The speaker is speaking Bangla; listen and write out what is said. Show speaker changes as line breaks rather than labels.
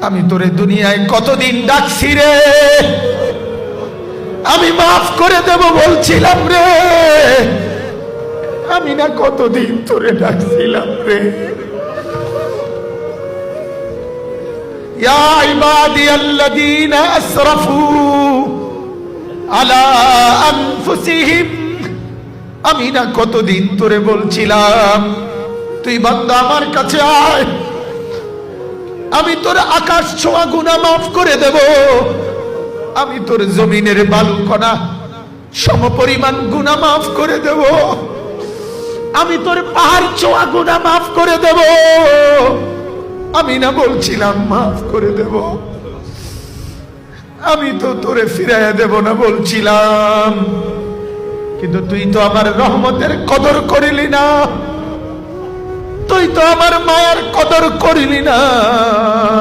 আমি তোরে দুনিয়ায় কতদিন ডাকছি রে, আমি মাফ করে দেব বলছিলাম রে, আমি না কতদিন তোরে ডাকছিলাম রে। ইয়া ইবাদিয়াল্লাযীনা আসরাফু আলা আনফুসিহিম, আমি না কতদিন তোরে বলছিলাম তুই বান্দা আমার কাছে আয়, আমি তোর আকাশ ছোঁয়া গুনাহ মাফ করে দেব, আমি তোর জমিনের বালুকণা সমপরিমাণ গুনাহ মাফ করে দেব, আমি তোর পাহাড় ছোঁয়া গুনাহ মাফ করে দেব। আমি না বলছিলাম মাফ করে দেব, আমি তো তোরে ফিরাইয়া দেব না বলছিলাম, কিন্তু তুই তো আমার রহমতের কদর করিলি না, তুই তো আমার মায়ের কদর করিলি না।